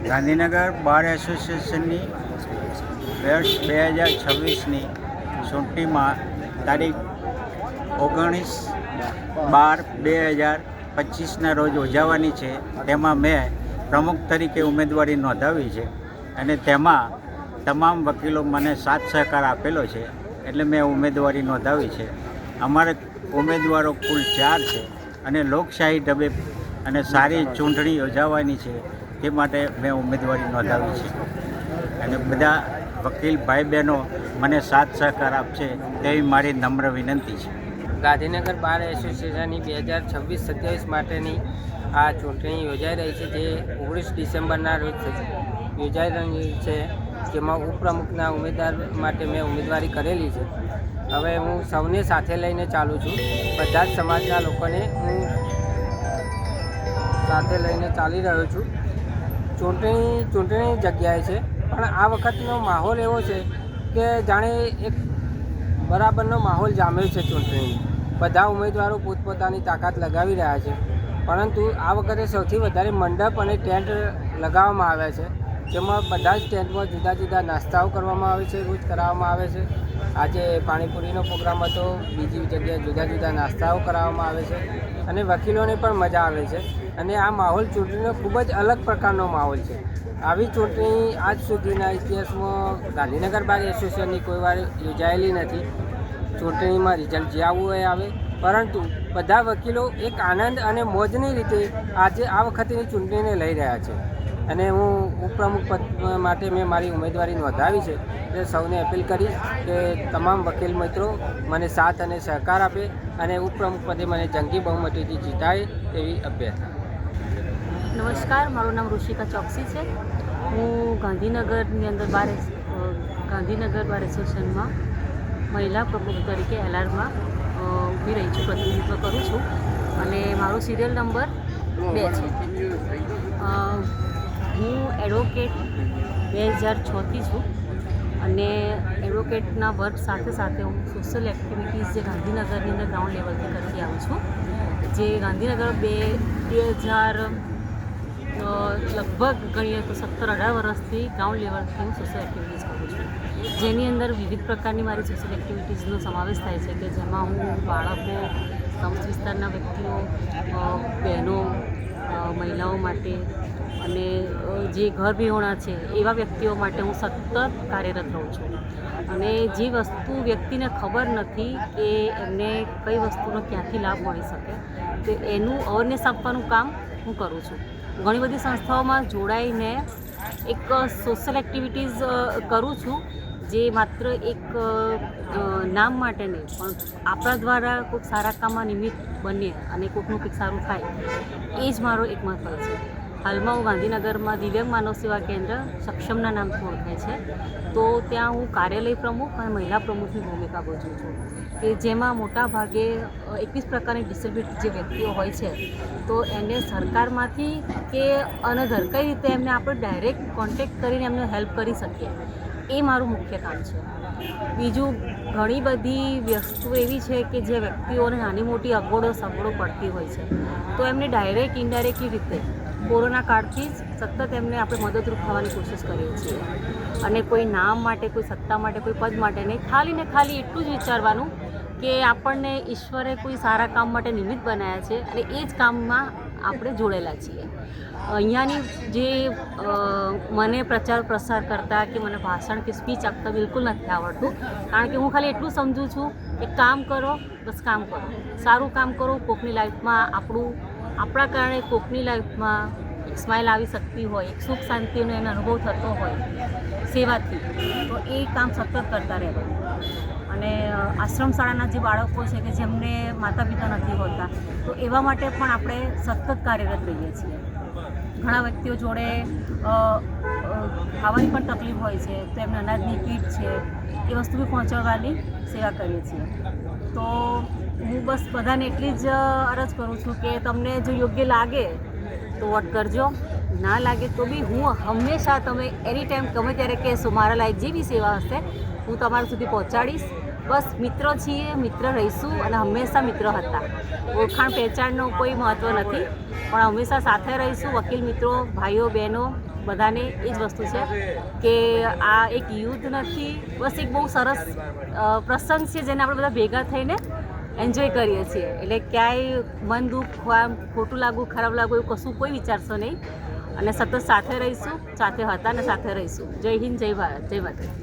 ગાંધીનગર બાર એસોસિએશનની વર્ષ 2026ની ચૂંટણીમાં તારીખ 19/12/2025ના રોજ યોજાવાની છે. તેમાં મેં પ્રમુખ તરીકે ઉમેદવારી નોંધાવી છે અને તેમાં તમામ વકીલો મને સાથ સહકાર આપેલો છે, એટલે મેં ઉમેદવારી નોંધાવી છે. અમારે ઉમેદવારો કુલ 4 છે અને લોકશાહી ઢબે અને સારી ચૂંટણી યોજાવાની છે, તે માટે મેં ઉમેદવારી નોંધાવી છે અને બધા વકીલ ભાઈ બહેનો મને સાથ સહકાર આપશે તેવી મારી નમ્ર વિનંતી છે. ગાંધીનગર બાર એસોસિએશનની 2026-27 માટેની આ ચૂંટણી યોજાઈ રહી છે, જે 19 ડિસેમ્બરના રોજ યોજાઈ રહી છે, જેમાં ઉપપ્રમુખના ઉમેદવાર માટે મેં ઉમેદવારી કરેલી છે. હવે હું સૌને સાથે લઈને ચાલું છું. બધા જ સમાજના લોકોને હું સાથે લઈને ચાલી રહ્યો છું. ચૂંટણી જગ્યાએ છે, પણ આ વખતનો માહોલ એવો છે કે જાણે એક બરાબરનો માહોલ જામ્યો છે. ચૂંટણી બધા ઉમેદવારો પોતપોતાની તાકાત લગાવી રહ્યા છે, પરંતુ આ વખતે સૌથી વધારે મંડપ અને ટેન્ટ લગાવવામાં આવ્યા છે, જેમાં બધા જ ટેન્ટમાં જુદા જુદા નાસ્તાઓ કરવામાં આવે છે, રોજ કરાવવામાં આવે છે. આજે પાણીપુરીનો પ્રોગ્રામ હતો, બીજી જગ્યાએ જુદા જુદા નાસ્તાઓ કરાવવામાં આવે છે અને વકીલોને પણ મજા આવે છે. અને આ માહોલ ચૂંટણીનો ખૂબ જ અલગ પ્રકારનો માહોલ છે. આવી ચૂંટણી આજ સુધીના ઇતિહાસમાં ગાંધીનગર બાર એસોસિએશનની કોઈ વાર યોજાયેલી નથી. ચૂંટણીમાં રિઝલ્ટ જે આવવું હોય આવે, પરંતુ બધા વકીલો એક આનંદ અને મોજની રીતે આજે આ વખતેની ચૂંટણીને લઈ રહ્યા છે. અને હું ઉપપ્રમુખ પદ માટે મેં મારી ઉમેદવારી નોંધાવી છે. એટલે સૌને અપીલ કરીશ કે તમામ વકીલ મિત્રો મને સાથ અને સહકાર આપે અને ઉપપ્રમુખ પદે મને જંગી બહુમતીથી જીતાડે તેવી અભ્યર્થના. નમસ્કાર, મારું નામ ઋષિકા ચોકસી છે. હું ગાંધીનગરની અંદર ગાંધીનગર બાર એસોસિએશનમાં મહિલા પ્રમુખ તરીકે એલઆરમાં ઊભી રહી છું, પ્રતિનિધિત્વ કરું છું અને મારો સિરિયલ નંબર 2 છે. હું એડવોકેટ 2006થી છું અને એડવોકેટના વર્ક સાથે સાથે હું સોશિયલ એક્ટિવિટીઝ જે ગાંધીનગરની અંદર ગ્રાઉન્ડ લેવલથી કરતી આવું છું. જે ગાંધીનગર 2000 લગભગ ગણીએ તો 17-18 વર્ષથી ગ્રાઉન્ડ લેવલથી હું સોશિયલ એક્ટિવિટીઝ કરું છું, જેની અંદર વિવિધ પ્રકારની મારી સોશિયલ એક્ટિવિટીઝનો સમાવેશ થાય છે, કે જેમાં હું બાળકો, સમાજ વિસ્તારના વ્યક્તિઓ, બહેનો, મહિલાઓ માટે અને જે ઘર વિહોણા છે એવા વ્યક્તિઓ માટે હું સતત કાર્યરત રહું છું. અને જે વસ્તુ વ્યક્તિને ખબર નથી કે એમને કઈ વસ્તુનો ક્યાંથી લાભ મળી શકે, તો એનું અવેરનેસ આપવાનું કામ હું કરું છું. ઘણી બધી સંસ્થાઓમાં જોડાઈને એક સોશિયલ એક્ટિવિટીઝ કરું છું, જે માત્ર એક નામ માટે નહીં, પણ આપણા દ્વારા કોઈક સારા કામમાં નિમિત્ત બને અને કોઈકનું કંઈક સારું થાય, એ જ મારો એક મહત્વ છે. હાલમાં હું ગાંધીનગરમાં દિવ્યાંગ માનવ સેવા કેન્દ્ર સક્ષમના નામથી ઓળખાય છે, તો ત્યાં હું કાર્યાલય પ્રમુખ અને મહિલા પ્રમુખની ભૂમિકા ભજવું છું, કે જેમાં મોટા ભાગે 21 પ્રકારની ડિસેબિલિટી જે વ્યક્તિઓ હોય છે, તો એને સરકારમાંથી કે અનધર કઈ રીતે એમને આપણે ડાયરેક્ટ કોન્ટેક્ટ કરીને એમને હેલ્પ કરી શકીએ, એ મારું મુખ્ય કામ છે. બીજું, ઘણી બધી વસ્તુ એવી છે કે જે વ્યક્તિઓને નાની મોટી અગવડો પડતી હોય છે, તો એમને ડાયરેક્ટ ઇનડાયરેક્ટલી રીતે કોરોના કાળથી જ સતત એમને આપણે મદદરૂપ થવાની કોશિશ કરીએ છીએ. અને કોઈ નામ માટે, કોઈ સત્તા માટે, કોઈ પદ માટે નહીં, ખાલી ને ખાલી એટલું જ વિચારવાનું કે આપણને ઈશ્વરે કોઈ સારા કામ માટે નિમિત્ત બનાવ્યા છે અને એ જ કામમાં આપણે જોડેલા છીએ. અહીંયાની જે મને પ્રચાર પ્રસાર કરતા કે મને ભાષણ કે સ્પીચ આપતા બિલકુલ નથી આવડતું, કારણ કે હું ખાલી એટલું સમજું છું કે કામ કરો, બસ કામ કરો, સારું કામ કરો. કોકની લાઈફમાં આપણા કારણે કોકની લાઈફમાં એક સ્માઇલ આવી શકતી હોય, એક સુખ શાંતિનો એનો અનુભવ થતો હોય સેવાથી, તો એ કામ સતત કરતા રહેવાનું. અને આશ્રમ શાળાના જે બાળકો છે કે જેમને માતા પિતા નથી હોતા, તો એવા માટે પણ આપણે સતત કાર્યરત રહીએ છીએ. ઘણા વ્યક્તિઓ જોડે ખાવાની પણ તકલીફ હોય છે, તો એમને અનાજની કીટ છે એ વસ્તુ બી પહોંચાડવાની સેવા કરીએ છીએ. તો હું બસ બધાને એટલી જ અરજ કરું છું કે તમને જો યોગ્ય લાગે તો વોટ કરજો, ના લાગે તો બી હું હંમેશા, તમે એની ટાઈમ ગમે ત્યારે કહેશો, મારા લાયક જે બી સેવા હશે હું તમારા સુધી પહોંચાડીશ. બસ મિત્રો છીએ, મિત્ર રહીશું અને હંમેશા મિત્ર હતા. ઓળખાણ પહેચાનનો કોઈ મહત્ત્વ નથી, પણ હંમેશા સાથે રહીશું. વકીલ મિત્રો, ભાઈઓ બહેનો બધાને એ જ વસ્તુ છે કે આ એક યુદ્ધ નથી, બસ એક બહુ સરસ પ્રસંગ છે જેને આપણે બધા ભેગા થઈને એન્જોય કરીએ છીએ. એટલે ક્યાંય મન દુઃખ હોય, ખોટું લાગવું, ખરાબ લાગવું એવું કશું કોઈ વિચારશો નહીં અને સતત સાથે રહીશું, સાથે હતા અને સાથે રહીશું. જય હિન્દ, જય ભારત, જય માતા.